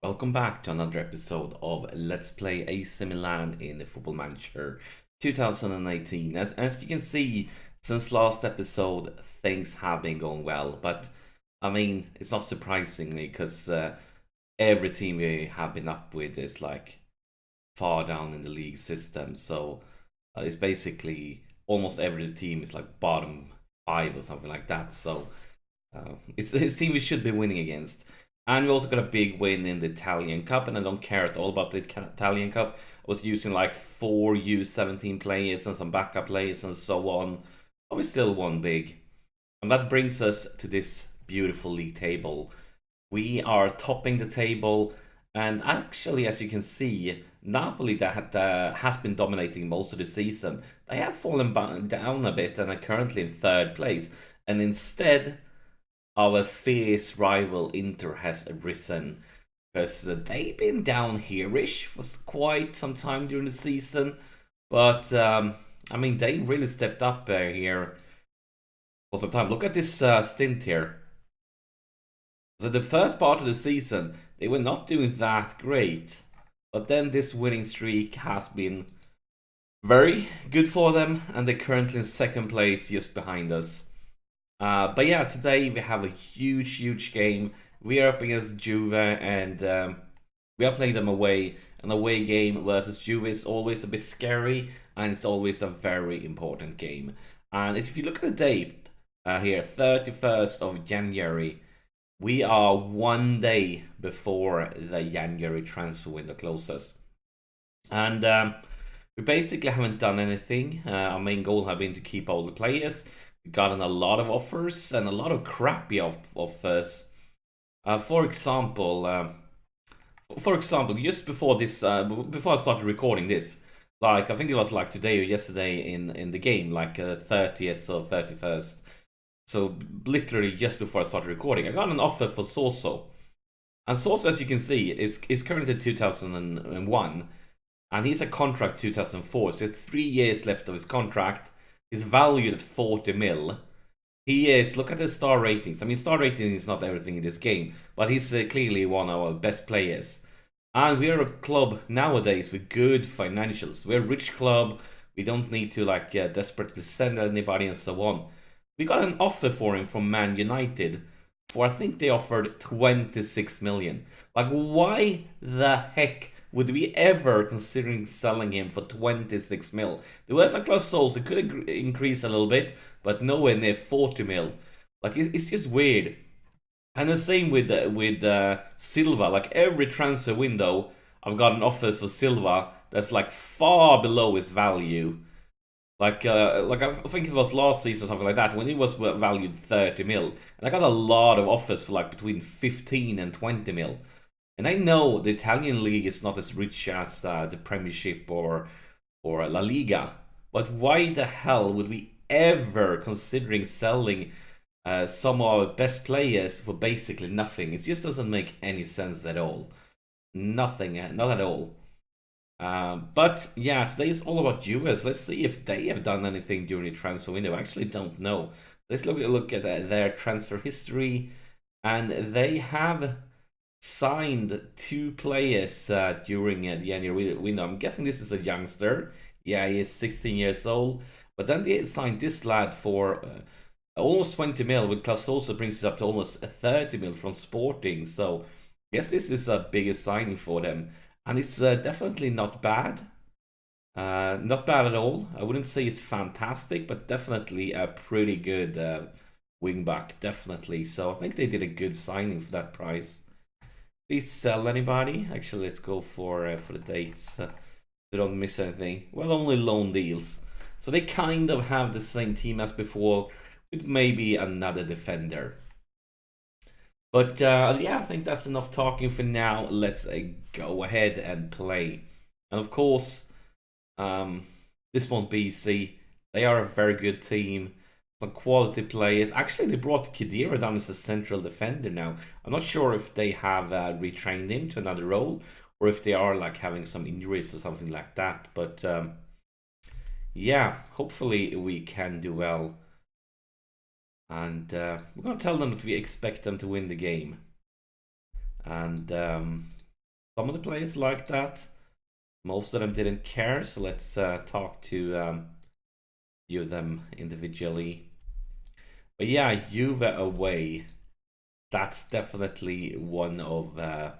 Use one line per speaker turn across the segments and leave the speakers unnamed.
Welcome back to another episode of Let's Play AC Milan in the Football Manager 2018. As you can see, since last episode, things have been going well. But, I mean, it's not surprisingly because every team we have been up with is like far down in the league system. So, it's basically almost every team is like bottom five or something like that. So, it's team we should be winning against. And we also got a big win in the Italian Cup, and I don't care at all about the Italian Cup. I was using like 4 U17 players and some backup players and so on. But we still won big. And that brings us to this beautiful league table. We are topping the table, and actually, as you can see, Napoli that has been dominating most of the season. They have fallen down a bit and are currently in third place. And instead, our fierce rival Inter has arisen, because they've been down here-ish for quite some time during the season. But, I mean, they really stepped up here for some time. Look at this stint here. So the first part of the season, they were not doing that great. But then this winning streak has been very good for them, and they're currently in second place just behind us. But yeah, today we have a huge game. We are up against Juve, and we are playing them away. An away game versus Juve is always a bit scary, and it's always a very important game. And if you look at the date here, 31st of January, we are 1 day before the January transfer window closes. And we basically haven't done anything. Our main goal has been to keep all the players. We've gotten a lot of offers and a lot of crappy offers. For example, just before this, before I started recording this, like I think it was like today or yesterday in the game, like 30th or 31st. So literally just before I started recording, I got an offer for Soso. And Soso, as you can see, is currently 2001, and he's a contract 2004, so he has 3 years left of his contract. He's valued at 40 mil. He is, look at his star ratings. I mean, star rating is not everything in this game, but he's clearly one of our best players. And we are a club nowadays with good financials. We're a rich club. We don't need to like desperately send anybody and so on. We got an offer for him from Man United for, I think they offered 26 million. Like, why the heck would we ever considering selling him for 26 mil? There was a close souls. It could increase a little bit, but nowhere near 40 mil. Like, it's just weird. And the same with Silva. Like, every transfer window, I've gotten offers for Silva that's like far below his value. Like I think it was last season or something like that, when he was valued 30 mil. And I got a lot of offers for like between 15 and 20 mil. And I know the Italian league is not as rich as the Premiership or La Liga, but why the hell would we ever considering selling some of our best players for basically nothing? It just doesn't make any sense at all. Nothing, not at all. But yeah, today is all about Juve. Let's see if they have done anything during the transfer window. I actually don't know. Let's look at their transfer history, and they have signed 2 players during the January window. I'm guessing this is a youngster. Yeah, he is 16 years old. But then they signed this lad for almost 20 mil, with also brings it up to almost 30 mil from Sporting. So I guess this is a biggest signing for them. And it's definitely not bad. Not bad at all. I wouldn't say it's fantastic, but definitely a pretty good wingback, definitely. So I think they did a good signing for that price. Please sell anybody. Actually, let's go for the dates. So don't miss anything. Well, only loan deals. So they kind of have the same team as before, with maybe another defender. But yeah, I think that's enough talking for now. Let's go ahead and play. And of course, this won't be easy. They are a very good team. Some quality players. Actually, they brought Khedira down as a central defender now. I'm not sure if they have retrained him to another role, or if they are like having some injuries or something like that. But yeah, hopefully we can do well. And we're going to tell them that we expect them to win the game. And some of the players like that. Most of them didn't care, so let's talk to few of them individually. But yeah, Juve away. That's definitely one of. I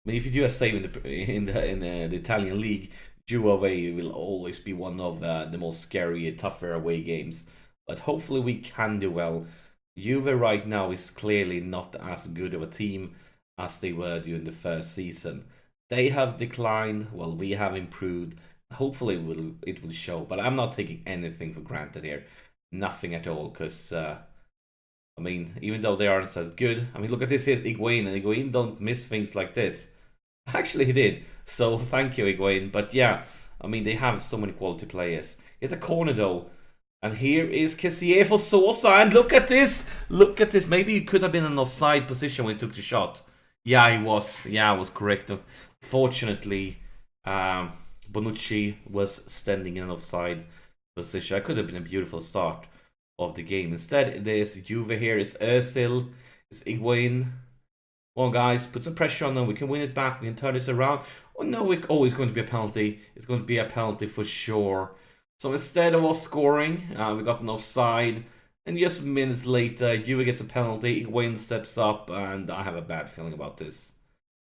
mean, if you do a save in the Italian league, Juve away will always be one of the most scary, tougher away games. But hopefully we can do well. Juve right now is clearly not as good of a team as they were during the first season. They have declined, while we have improved. Hopefully it will show, but I'm not taking anything for granted here. Nothing at all, because I mean, even though they aren't as good, I mean, look at this. Here's Higuain, and Higuain don't miss things like this. Actually, he did. So thank you, Higuain. But yeah, I mean, they have so many quality players. It's a corner though. And here is Kessier for Sosa. And look at this. Look at this. Maybe he could have been in an offside position when he took the shot. Yeah, he was. Yeah, I was correct. Fortunately, Bonucci was standing in an offside position. That could have been a beautiful start of the game. Instead, there's Juve here. It's Özil. It's Higuain. Come on, guys, put some pressure on them. We can win it back. We can turn this around. Oh, no, it's going to be a penalty. It's going to be a penalty for sure. So instead of us scoring, we got an offside. And just minutes later, Juve gets a penalty. Higuain steps up, and I have a bad feeling about this.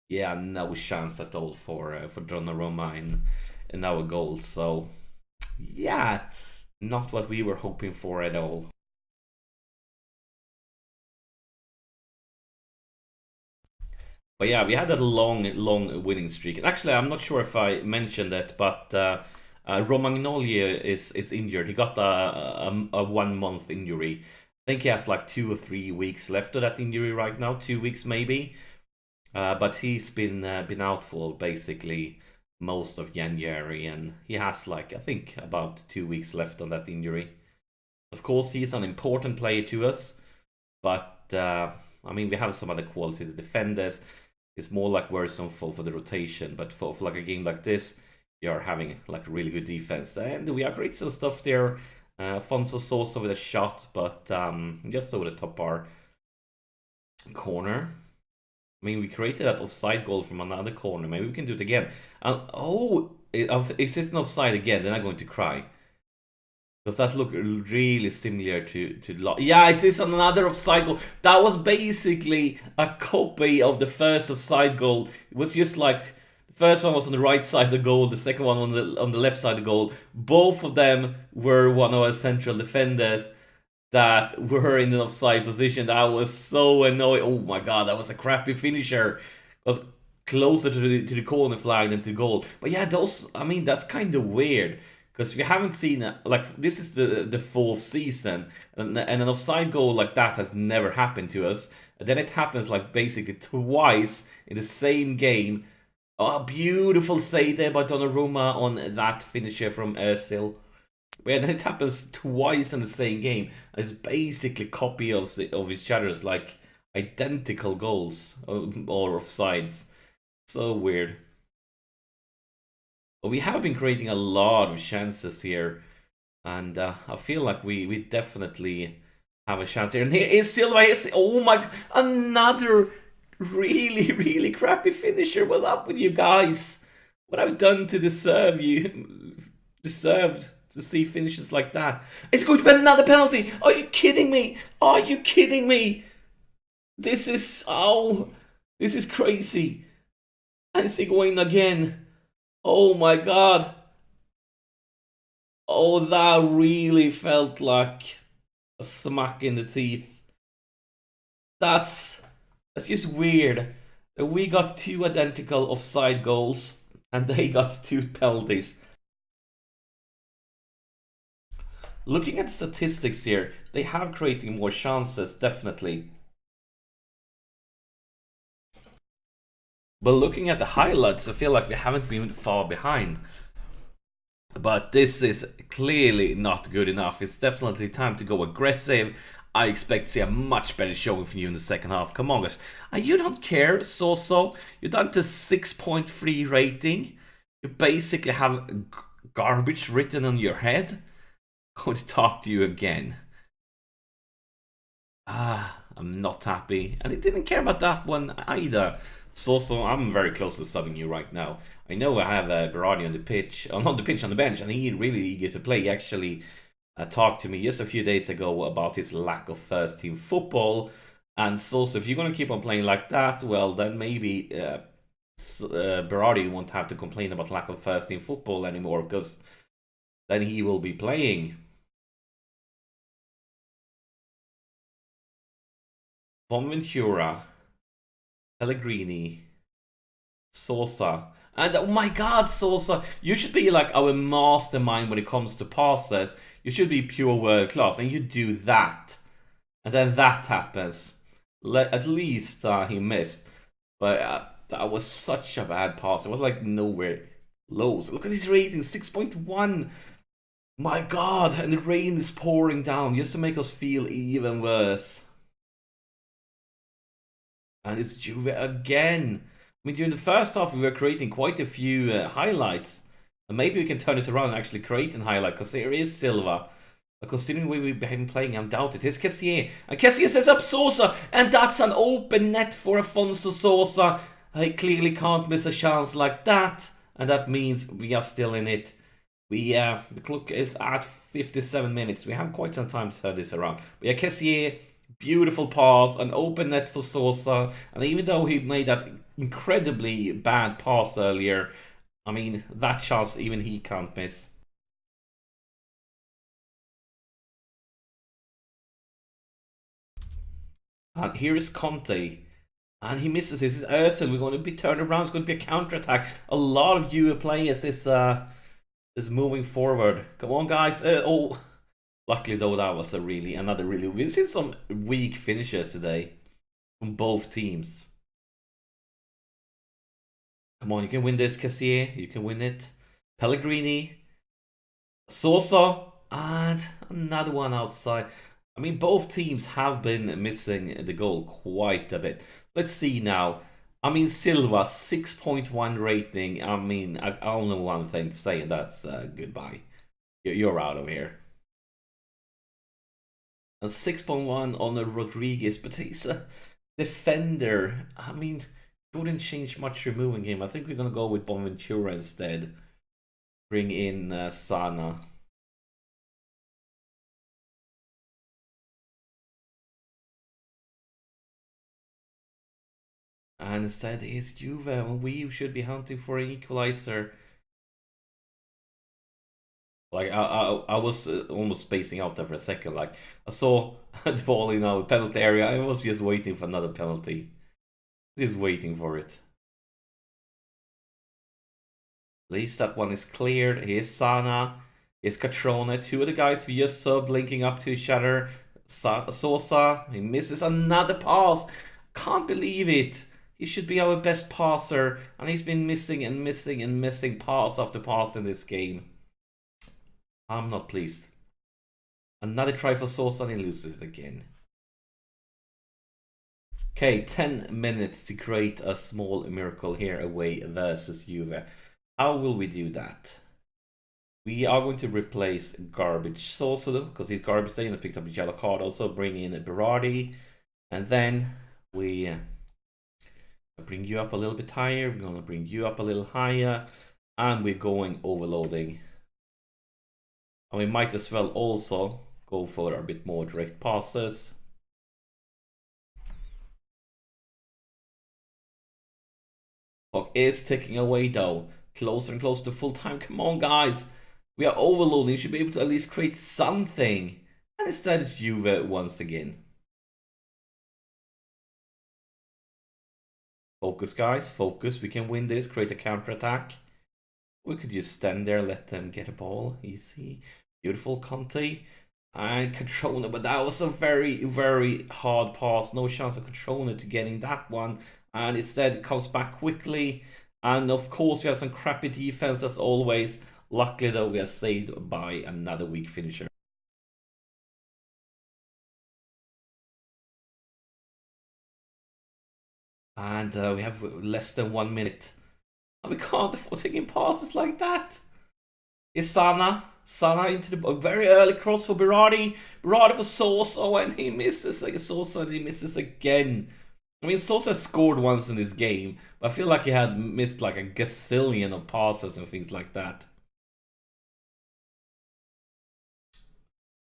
Yeah, no chance at all for Donnarumma in our goal. So, yeah, not what we were hoping for at all. But yeah, we had that long winning streak. And actually, I'm not sure if I mentioned it, but Romagnoli is injured. He got a 1 month injury. I think he has like 2 or 3 weeks left of that injury right now. 2 weeks maybe. But he's been out for basically most of January, and he has like, I think, about 2 weeks left on that injury. Of course, he's an important player to us, but I mean, we have some other quality. The defenders is more like worrisome for the rotation, but for like a game like this, we are having like really good defense, and we are great some stuff there. Afonso Sosa with a shot, but just over the top bar corner. I mean, we created that offside goal from another corner. Maybe we can do it again. Oh, is it an offside again? Then I'm going to cry. Does that look really similar to yeah, it is another offside goal. That was basically a copy of the first offside goal. It was just like the first one was on the right side of the goal, the second one on the left side of the goal. Both of them were one of our central defenders that were in an offside position. That was so annoying. Oh my god, that was a crappy finisher. It was closer to the corner flag than to goal. But yeah, those, I mean, that's kind of weird. Because we haven't seen, like, this is the fourth season, and an offside goal like that has never happened to us. And then it happens, like, basically twice in the same game. Oh, beautiful save there by Donnarumma on that finisher from Özil. But then it happens twice in the same game. And it's basically a copy of each other's, like, identical goals or offsides. So weird. But we have been creating a lot of chances here, and I feel like we definitely have a chance here. And here is Silva. Oh my! Another really crappy finisher. What's up with you guys? What I've done to deserve you? Deserved to see finishes like that. It's going to be another penalty. Are you kidding me? Are you kidding me? This is crazy. And it's going again. Oh my god. Oh, that really felt like a smack in the teeth. That's just weird. We got 2 identical offside goals, and they got 2 penalties. Looking at statistics here, they have created more chances, definitely. But looking at the highlights, I feel like we haven't been far behind. But this is clearly not good enough. It's definitely time to go aggressive. I expect to see a much better showing from you in the second half. Come on, guys. And you don't care, so. You're down to 6.3 rating. You basically have garbage written on your head. I'm going to talk to you again. I'm not happy. And he didn't care about that one either. So I'm very close to subbing you right now. I know I have Berardi on the pitch, not the pitch, on the bench, and he's really eager to play. He actually talked to me just a few days ago about his lack of first team football. And so if you're going to keep on playing like that, well, then maybe Berardi won't have to complain about lack of first team football anymore, because then he will be playing. Bonaventura, Pellegrini, Sosa. And oh my god, Sosa, you should be like our mastermind when it comes to passes. You should be pure world class, and you do that. And then that happens. At least he missed. But that was such a bad pass. It was like nowhere lows. Look at his rating, 6.1. My god, and the rain is pouring down just to make us feel even worse. And it's Juve again. I mean, during the first half, we were creating quite a few highlights. And maybe we can turn this around and actually create a highlight, because there is Silva. But considering the way we've been playing, I'm doubted. Here's Kessier. And Kessier sets up Sosa. And that's an open net for Afonso Sosa. He clearly can't miss a chance like that. And that means we are still in it. The clock is at 57 minutes. We have quite some time to turn this around. But yeah, Kessier, beautiful pass, an open net for Sosa. And even though he made that incredibly bad pass earlier, I mean, that chance even he can't miss. And here is Conte. And he misses it. This is Özil. We're going to be turned around. It's going to be a counter-attack. A lot of Juve players is moving forward. Come on, guys. Oh, luckily though, that was another really. We've seen some weak finishes today from both teams. Come on, you can win this, Kessier. You can win it. Pellegrini, Sosa, and another one outside. I mean, both teams have been missing the goal quite a bit. Let's see now. I mean, Silva, 6.1 rating. I mean, I only have one thing to say, and that's goodbye. You're out of here. And 6.1 on a Rodriguez, but he's a defender. I mean, wouldn't change much removing him. I think we're going to go with Bonaventura instead. Bring in Sana. And instead is Juve, and we should be hunting for an equalizer. Like, I was almost spacing out there for a second. Like, I saw the ball in our penalty area. I was just waiting for another penalty. Just waiting for it. At least that one is cleared. Here's Sana. Here's Catrone. Two of the guys we just subbed linking up to each other. Sosa, he misses another pass. Can't believe it. He should be our best passer, and he's been missing and missing and missing pass after pass in this game. I'm not pleased. Another try for Sosa, and he loses again. Okay, 10 minutes to create a small miracle here away versus Juve. How will we do that? We are going to replace Garbage Sosa, because he's garbage day and picked up a yellow card. Also bring in Berardi, and then we bring you up a little bit higher. We're going to bring you up a little higher, and we're going overloading. And we might as well also go for a bit more direct passes. Clock is ticking away though. Closer and closer to full time. Come on, guys. We are overloading. You should be able to at least create something. And instead it's Juve once again. Focus, guys. Focus. We can win this. Create a counter attack. We could just stand there, let them get a ball. Easy. Beautiful Conte. And Catrone. But that was a very, very hard pass. No chance of Catrone to getting that one. And instead it comes back quickly. And of course we have some crappy defense as always. Luckily though, we are saved by another weak finisher. And we have less than 1 minute. And we can't afford taking passes like that. Is Sana into the very early cross for Berardi. Berardi for Sosa, and he misses like Sosa, and he misses again. I mean, Sosa scored once in this game, but I feel like he had missed like a gazillion of passes and things like that.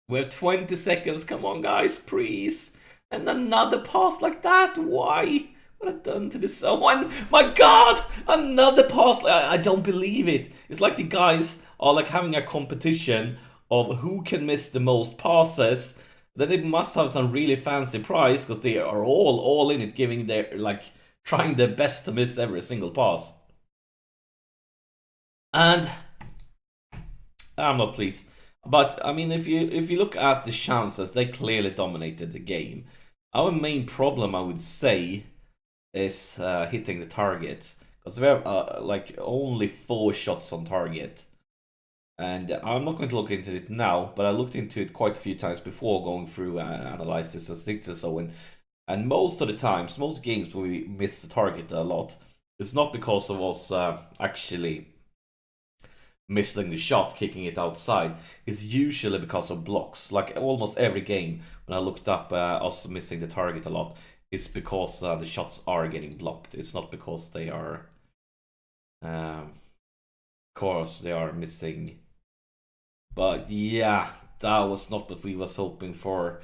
We have 20 seconds. Come on, guys, please. And another pass like that. Why? What have I done to this? Oh, and my God! Another pass. I don't believe it. It's like the guys are like having a competition of who can miss the most passes. Then they must have some really fancy prize because they are all in it, giving their like trying their best to miss every single pass. And I'm not pleased. But I mean, if you look at the chances, they clearly dominated the game. Our main problem, I would say, is hitting the target, because we have like only 4 shots on target. And I'm not going to look into it now, but I looked into it quite a few times before going through analyze the statistics and so on. And most of the times, most games when we miss the target a lot, it's not because of us actually missing the shot, kicking it outside. Is usually because of blocks. Like almost every game, when I looked up us missing the target a lot, it's because the shots are getting blocked. It's not because they are, of course, they are missing. But yeah, that was not what we was hoping for.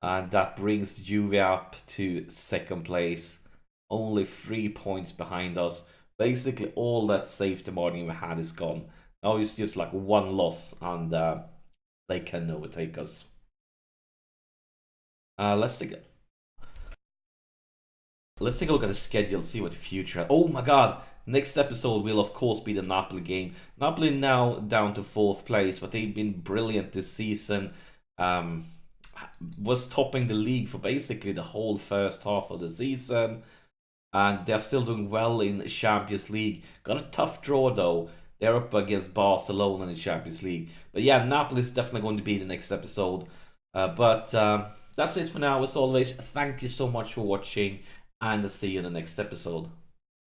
And that brings Juve up to 2nd place. Only 3 points behind us. Basically, all that safety margin we had is gone. Now it's just like 1 loss, and they can overtake us. Let's take a look at the schedule, see what the future. Oh my God! Next episode will of course be the Napoli game. Napoli now down to 4th place, but they've been brilliant this season. Was topping the league for basically the whole first half of the season, and they're still doing well in the Champions League. Got a tough draw though. They're up against Barcelona in the Champions League. But yeah, Napoli is definitely going to be the next episode. But that's it for now. As always, thank you so much for watching, and I'll see you in the next episode.